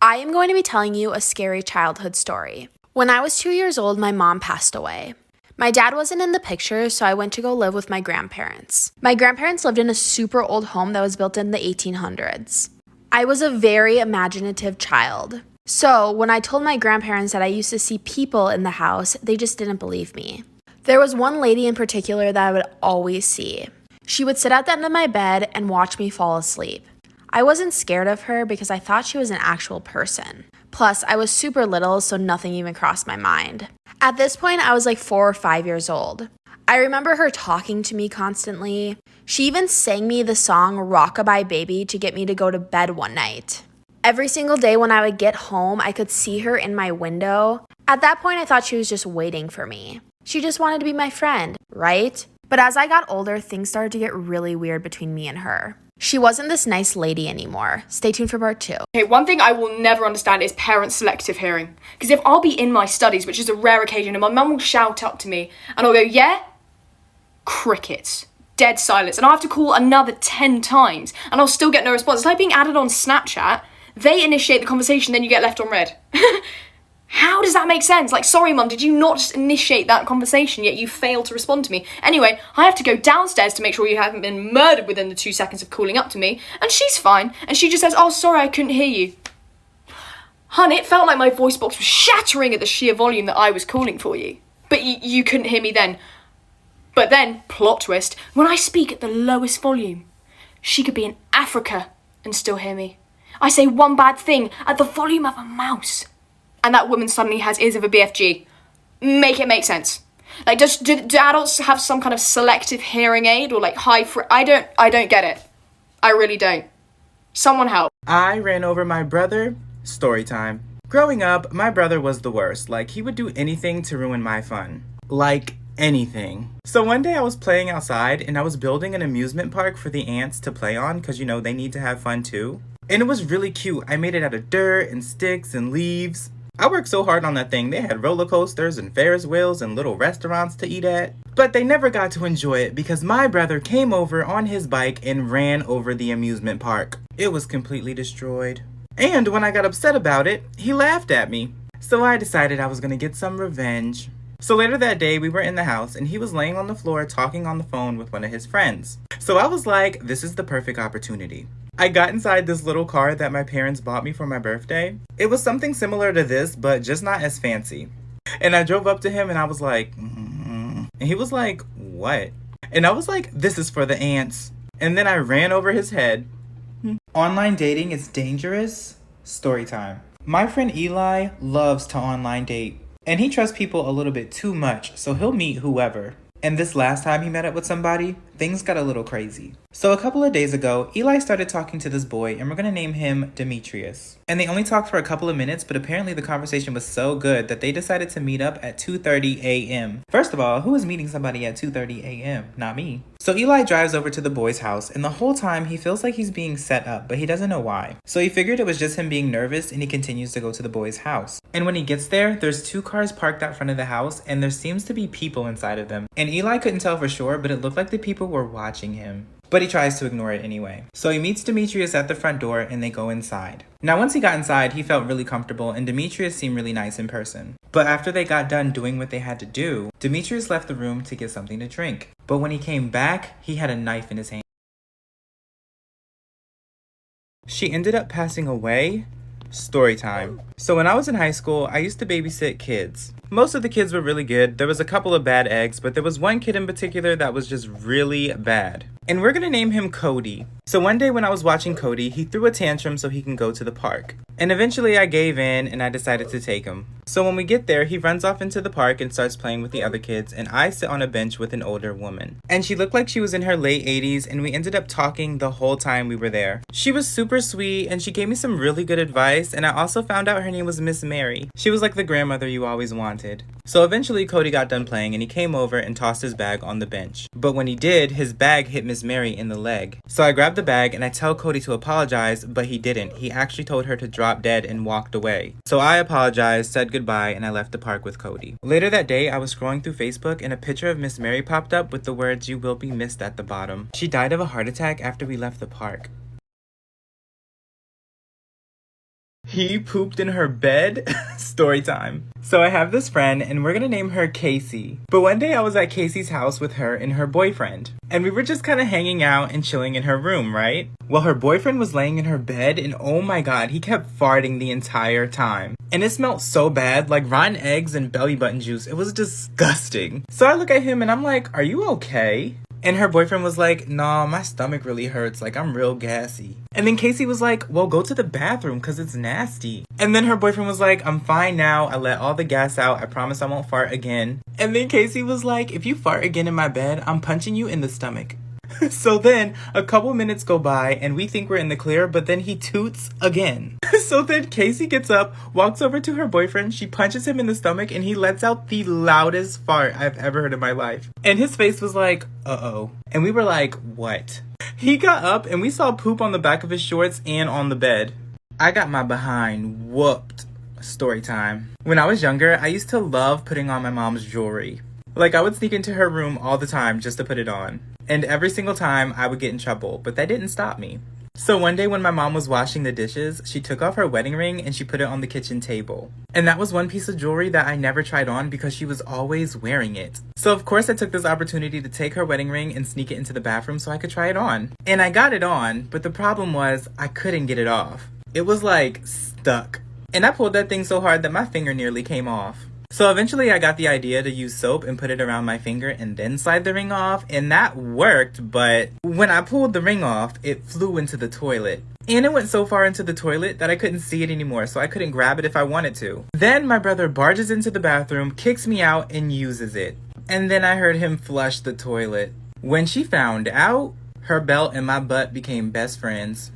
I am going to be telling you a scary childhood story. When I was 2 years old, my mom passed away. My dad wasn't in the picture, so I went to go live with my grandparents. My grandparents lived in a super old home that was built in the 1800s. I was a very imaginative child. So when I told my grandparents that I used to see people in the house, they just didn't believe me. There was one lady in particular that I would always see. She would sit at the end of my bed and watch me fall asleep. I wasn't scared of her because I thought she was an actual person. Plus, I was super little, so nothing even crossed my mind. At this point, I was like 4 or 5 years old. I remember her talking to me constantly. She even sang me the song Rockabye Baby to get me to go to bed one night. Every single day when I would get home, I could see her in my window. At that point, I thought she was just waiting for me. She just wanted to be my friend, right? But as I got older, things started to get really weird between me and her. She wasn't this nice lady anymore. Stay tuned for part 2. Okay, one thing I will never understand is parent selective hearing. Because if I'll be in my studies, which is a rare occasion, and my mum will shout up to me, and I'll go, yeah? Crickets. Dead silence. And I'll have to call another 10 times, and I'll still get no response. It's like being added on Snapchat. They initiate the conversation, then you get left on red. How does that make sense? Like, sorry, Mum, did you not just initiate that conversation, yet you failed to respond to me? Anyway, I have to go downstairs to make sure you haven't been murdered within the 2 seconds of calling up to me, and she's fine, and she just says, oh, sorry, I couldn't hear you. Hun, it felt like my voice box was shattering at the sheer volume that I was calling for you. But you couldn't hear me then. But then, plot twist, when I speak at the lowest volume, she could be in Africa and still hear me. I say one bad thing at the volume of a mouse, and that woman suddenly has ears of a BFG. Make it make sense. Like, do adults have some kind of selective hearing aid or like I don't get it. I really don't. Someone help. I ran over my brother. Story time. Growing up, my brother was the worst. Like, he would do anything to ruin my fun. Like, anything. So one day I was playing outside and I was building an amusement park for the ants to play on because, you know, they need to have fun too. And it was really cute. I made it out of dirt and sticks and leaves. I worked so hard on that thing. They had roller coasters and Ferris wheels and little restaurants to eat at. But they never got to enjoy it because my brother came over on his bike and ran over the amusement park. It was completely destroyed. And when I got upset about it, he laughed at me. So I decided I was gonna get some revenge. So later that day, we were in the house and he was laying on the floor talking on the phone with one of his friends. So I was like, this is the perfect opportunity. I got inside this little car that my parents bought me for my birthday. It was something similar to this, but just not as fancy. And I drove up to him and I was like, And he was like, what? And I was like, this is for the ants. And then I ran over his head. Online dating is dangerous? Story time. My friend Eli loves to online date. And he trusts people a little bit too much, so he'll meet whoever. And this last time he met up with somebody, things got a little crazy. So a couple of days ago, Eli started talking to this boy, and we're gonna name him Demetrius. And they only talked for a couple of minutes, but apparently the conversation was so good that they decided to meet up at 2:30 a.m. First of all, who is meeting somebody at 2:30 a.m.? Not me. So Eli drives over to the boy's house, and the whole time he feels like he's being set up, but he doesn't know why. So he figured it was just him being nervous, and he continues to go to the boy's house. And when he gets there, there's 2 cars parked out front of the house, and there seems to be people inside of them. And Eli couldn't tell for sure, but it looked like the people were watching him. But he tries to ignore it anyway. So he meets Demetrius at the front door and they go inside. Now once he got inside, he felt really comfortable and Demetrius seemed really nice in person. But after they got done doing what they had to do, Demetrius left the room to get something to drink. But when he came back, he had a knife in his hand. She ended up passing away. Story time. So when I was in high school, I used to babysit kids. Most of the kids were really good. There was a couple of bad eggs, but there was one kid in particular that was just really bad. And we're gonna name him Cody. So one day when I was watching Cody, he threw a tantrum so he can go to the park. And eventually I gave in and I decided to take him. So when we get there, he runs off into the park and starts playing with the other kids, and I sit on a bench with an older woman. And she looked like she was in her late 80s, and we ended up talking the whole time we were there. She was super sweet, and she gave me some really good advice, and I also found out her name was Miss Mary. She was like the grandmother you always wanted. So eventually Cody got done playing and he came over and tossed his bag on the bench. But when he did, his bag hit Miss Mary in the leg. So I grabbed the bag and I tell Cody to apologize, but he didn't. He actually told her to drop dead and walked away. So I apologized, said goodbye, and I left the park with Cody. Later that day, I was scrolling through Facebook and a picture of Miss Mary popped up with the words, "You will be missed" at the bottom. She died of a heart attack after we left the park. He pooped in her bed? Story time. So I have this friend and we're gonna name her Casey. But one day I was at Casey's house with her and her boyfriend. And we were just kind of hanging out and chilling in her room, right? Well, her boyfriend was laying in her bed and oh my god, he kept farting the entire time. And it smelled so bad, like rotten eggs and belly button juice. It was disgusting. So I look at him and I'm like, "Are you okay?" And her boyfriend was like, "Nah, my stomach really hurts, like I'm real gassy." And then Casey was like, "Well, go to the bathroom because it's nasty." And then her boyfriend was like, "I'm fine now, I let all the gas out, I promise I won't fart again." And then Casey was like, "If you fart again in my bed, I'm punching you in the stomach." So then a couple minutes go by and we think we're in the clear, but then he toots again. So then Casey gets up, walks over to her boyfriend, she punches him in the stomach, and he lets out the loudest fart I've ever heard in my life. And his face was like, uh-oh. And we were like, what? He got up and we saw poop on the back of his shorts and on the bed. I got my behind whooped. Story time. When I was younger, I used to love putting on my mom's jewelry. Like, I would sneak into her room all the time just to put it on. And every single time I would get in trouble, but that didn't stop me. So one day when my mom was washing the dishes, she took off her wedding ring and she put it on the kitchen table. And that was one piece of jewelry that I never tried on because she was always wearing it. So of course I took this opportunity to take her wedding ring and sneak it into the bathroom so I could try it on. And I got it on, but the problem was I couldn't get it off. It was like stuck. And I pulled that thing so hard that my finger nearly came off. So eventually I got the idea to use soap and put it around my finger and then slide the ring off, and that worked, but when I pulled the ring off, it flew into the toilet. And it went so far into the toilet that I couldn't see it anymore, so I couldn't grab it if I wanted to. Then my brother barges into the bathroom, kicks me out, and uses it. And then I heard him flush the toilet. When she found out, her belt and my butt became best friends.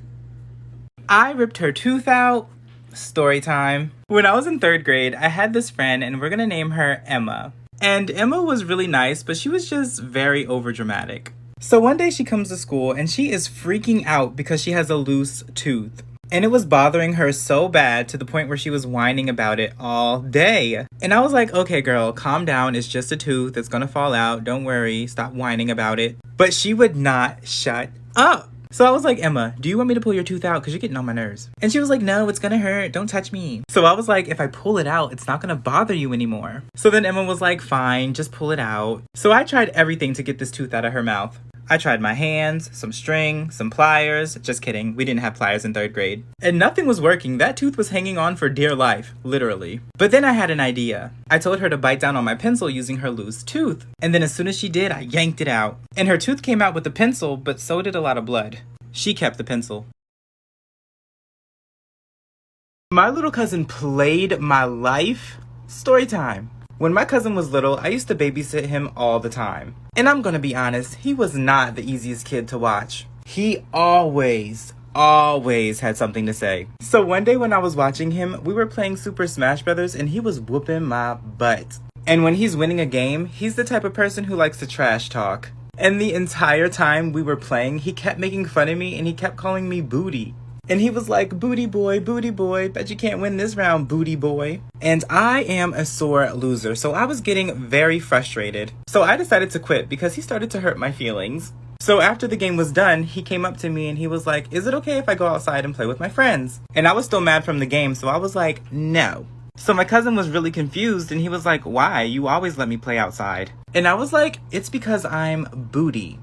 I ripped her tooth out. Story time. When I was in 3rd grade, I had this friend and we're gonna name her Emma. And Emma was really nice, but she was just very overdramatic. So one day she comes to school and she is freaking out because she has a loose tooth. And it was bothering her so bad to the point where she was whining about it all day. And I was like, "Okay, girl, calm down. It's just a tooth. It's gonna fall out. Don't worry. Stop whining about it." But she would not shut up. So I was like, "Emma, do you want me to pull your tooth out? Because you're getting on my nerves." And she was like, "No, it's gonna hurt. Don't touch me." So I was like, "If I pull it out, it's not gonna bother you anymore." So then Emma was like, "Fine, just pull it out." So I tried everything to get this tooth out of her mouth. I tried my hands, some string, some pliers. Just kidding, we didn't have pliers in 3rd grade. And nothing was working. That tooth was hanging on for dear life, literally. But then I had an idea. I told her to bite down on my pencil using her loose tooth. And then as soon as she did, I yanked it out. And her tooth came out with the pencil, but so did a lot of blood. She kept the pencil. My little cousin played my life. Story time. When my cousin was little, I used to babysit him all the time. And I'm gonna be honest, he was not the easiest kid to watch. He always had something to say. So one day when I was watching him, we were playing Super Smash Brothers and he was whooping my butt. And when he's winning a game, he's the type of person who likes to trash talk. And the entire time we were playing, he kept making fun of me and he kept calling me booty. And he was like, booty boy, bet you can't win this round, booty boy. And I am a sore loser, so I was getting very frustrated. So I decided to quit because he started to hurt my feelings. So after the game was done, he came up to me and he was like, "Is it okay if I go outside and play with my friends?" And I was still mad from the game, so I was like, "No." So my cousin was really confused and he was like, "Why? You always let me play outside." And I was like, "It's because I'm booty."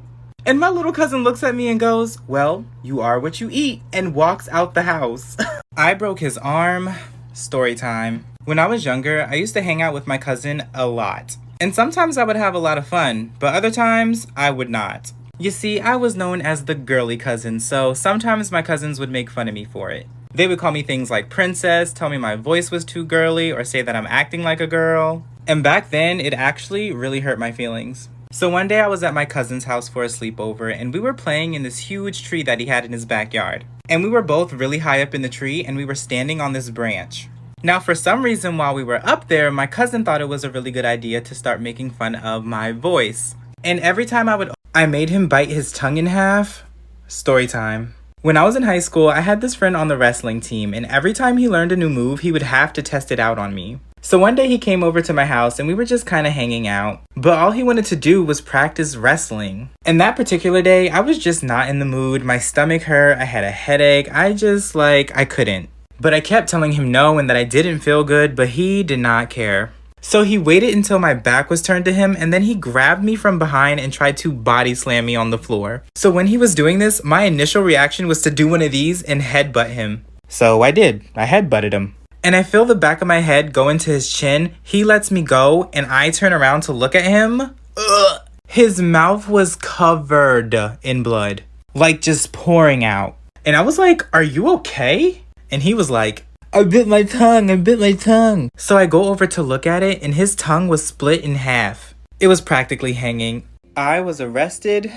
And my little cousin looks at me and goes, "Well, you are what you eat," and walks out the house. I broke his arm. Story time. When I was younger, I used to hang out with my cousin a lot. And sometimes I would have a lot of fun, but other times I would not. You see, I was known as the girly cousin, so sometimes my cousins would make fun of me for it. They would call me things like princess, tell me my voice was too girly, or say that I'm acting like a girl. And back then, it actually really hurt my feelings. So one day I was at my cousin's house for a sleepover and we were playing in this huge tree that he had in his backyard. And we were both really high up in the tree and we were standing on this branch. Now, for some reason, while we were up there, my cousin thought it was a really good idea to start making fun of my voice. And every time I made him bite his tongue in half. Story time. When I was in high school, I had this friend on the wrestling team, and every time he learned a new move, he would have to test it out on me. So one day he came over to my house and we were just kind of hanging out, but all he wanted to do was practice wrestling. And that particular day, I was just not in the mood. My stomach hurt, I had a headache, I couldn't. But I kept telling him no and that I didn't feel good, but he did not care. So he waited until my back was turned to him, and then he grabbed me from behind and tried to body slam me on the floor. So when he was doing this, my initial reaction was to do one of these and headbutt him. So I did. I headbutted him. And I feel the back of my head go into his chin. He lets me go, and I turn around to look at him. Ugh. His mouth was covered in blood, like just pouring out. And I was like, "Are you okay?" And he was like, I bit my tongue. So I go over to look at it, and his tongue was split in half. It was practically hanging. I was arrested.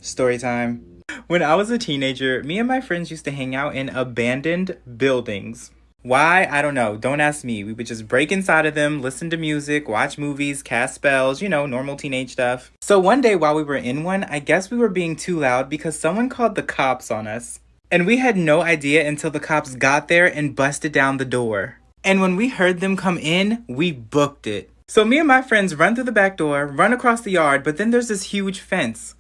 Story time. When I was a teenager, me and my friends used to hang out in abandoned buildings. Why? I don't know. Don't ask me. We would just break inside of them, listen to music, watch movies, cast spells, normal teenage stuff. So one day while we were in one, I guess we were being too loud because someone called the cops on us. And we had no idea until the cops got there and busted down the door. And when we heard them come in, we booked it. So me and my friends run through the back door, run across the yard, but then there's this huge fence.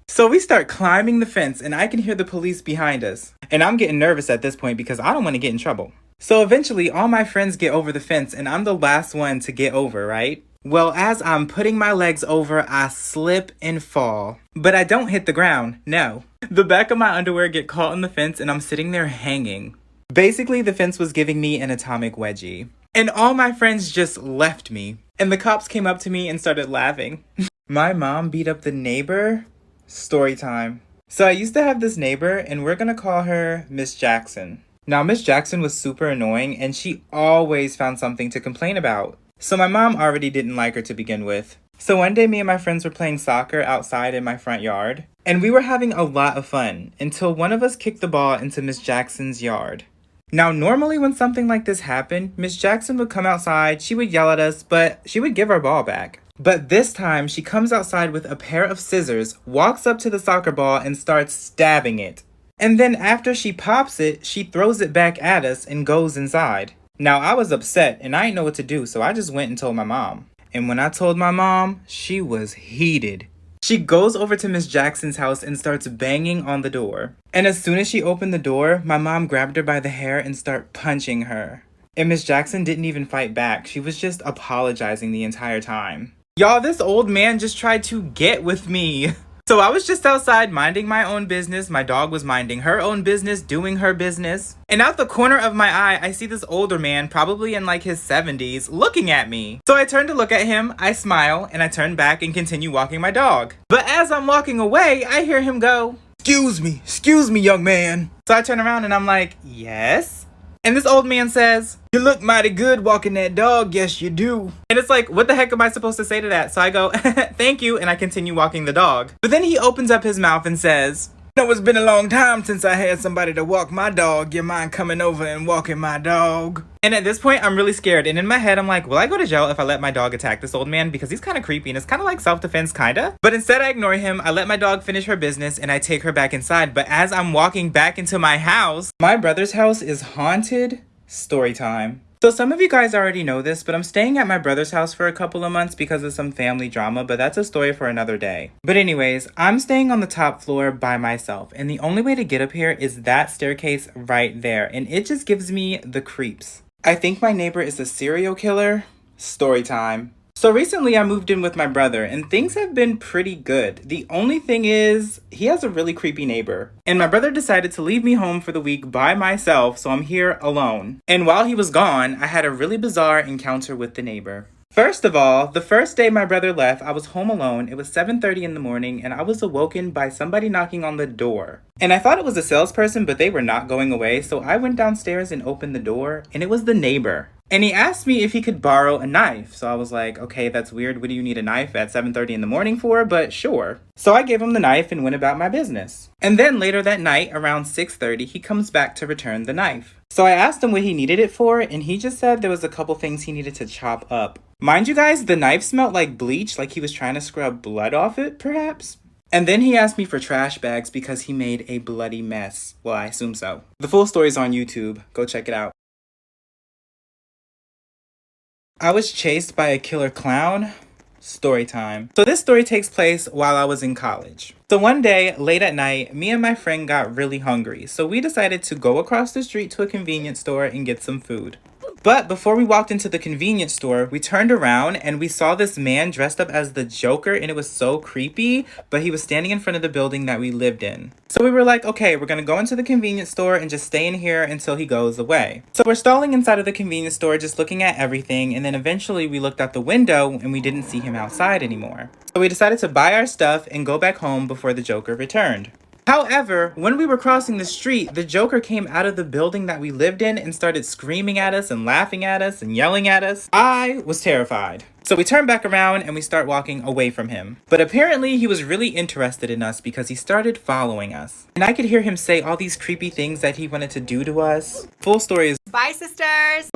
So we start climbing the fence, and I can hear the police behind us. And I'm getting nervous at this point because I don't want to get in trouble. So eventually, all my friends get over the fence, and I'm the last one to get over, right? Well, as I'm putting my legs over, I slip and fall. But I don't hit the ground, no. The back of my underwear get caught in the fence, and I'm sitting there hanging. Basically, the fence was giving me an atomic wedgie. And all my friends just left me. And the cops came up to me and started laughing. My mom beat up the neighbor. Story time. So I used to have this neighbor, and we're gonna call her Miss Jackson. Now, Miss Jackson was super annoying, and she always found something to complain about. So my mom already didn't like her to begin with. So one day, me and my friends were playing soccer outside in my front yard, and we were having a lot of fun until one of us kicked the ball into Miss Jackson's yard. Now, normally when something like this happened, Miss Jackson would come outside, she would yell at us, but she would give our ball back. But this time, she comes outside with a pair of scissors, walks up to the soccer ball, and starts stabbing it. And then after she pops it, she throws it back at us and goes inside. Now, I was upset, and I didn't know what to do, so I just went and told my mom. And when I told my mom, she was heated. She goes over to Miss Jackson's house and starts banging on the door. And as soon as she opened the door, my mom grabbed her by the hair and started punching her. And Miss Jackson didn't even fight back. She was just apologizing the entire time. Y'all, this old man just tried to get with me. So I was just outside minding my own business. My dog was minding her own business, doing her business. And out the corner of my eye, I see this older man, probably in like his 70s, looking at me. So I turn to look at him, I smile, and I turn back and continue walking my dog. But as I'm walking away, I hear him go, excuse me, young man. So I turn around and I'm like, yes? And this old man says, you look mighty good walking that dog, yes you do. And it's like, what the heck am I supposed to say to that? So I go, thank you, and I continue walking the dog. But then he opens up his mouth and says, you know, it's been a long time since I had somebody to walk my dog. You mind coming over and walking my dog? And at this point, I'm really scared. And in my head, I'm like, will I go to jail if I let my dog attack this old man? Because he's kind of creepy and it's kind of like self-defense, kinda. But instead, I ignore him. I let my dog finish her business and I take her back inside. But as I'm walking back into my house, my brother's house is haunted. Story time. So some of you guys already know this, but I'm staying at my brother's house for a couple of months because of some family drama, but that's a story for another day. But anyways, I'm staying on the top floor by myself, and the only way to get up here is that staircase right there, and it just gives me the creeps. I think my neighbor is a serial killer. Story time. So recently I moved in with my brother and things have been pretty good. The only thing is he has a really creepy neighbor. And my brother decided to leave me home for the week by myself, so I'm here alone. And while he was gone, I had a really bizarre encounter with the neighbor. First of all, the first day my brother left, I was home alone. It was 7:30 in the morning and I was awoken by somebody knocking on the door. And I thought it was a salesperson, but they were not going away. So I went downstairs and opened the door and it was the neighbor. And he asked me if he could borrow a knife. So I was like, okay, that's weird. What do you need a knife at 7:30 in the morning for? But sure. So I gave him the knife and went about my business. And then later that night, around 6:30, he comes back to return the knife. So I asked him what he needed it for, and he just said there was a couple things he needed to chop up. Mind you guys, the knife smelled like bleach, like he was trying to scrub blood off it, perhaps? And then he asked me for trash bags because he made a bloody mess. Well, I assume so. The full story's on YouTube. Go check it out. I was chased by a killer clown. Story time. So this story takes place while I was in college. So one day, late at night, me and my friend got really hungry. So we decided to go across the street to a convenience store and get some food. But before we walked into the convenience store, we turned around and we saw this man dressed up as the Joker, and it was so creepy, but he was standing in front of the building that we lived in. So we were like, okay, we're gonna go into the convenience store and just stay in here until he goes away. So we're stalling inside of the convenience store, just looking at everything, and then eventually we looked out the window and we didn't see him outside anymore. So we decided to buy our stuff and go back home before the Joker returned. However, when we were crossing the street, the Joker came out of the building that we lived in and started screaming at us and laughing at us and yelling at us. I was terrified. So we turned back around and we start walking away from him. But apparently he was really interested in us because he started following us. And I could hear him say all these creepy things that he wanted to do to us. Full story is... Bye, sisters!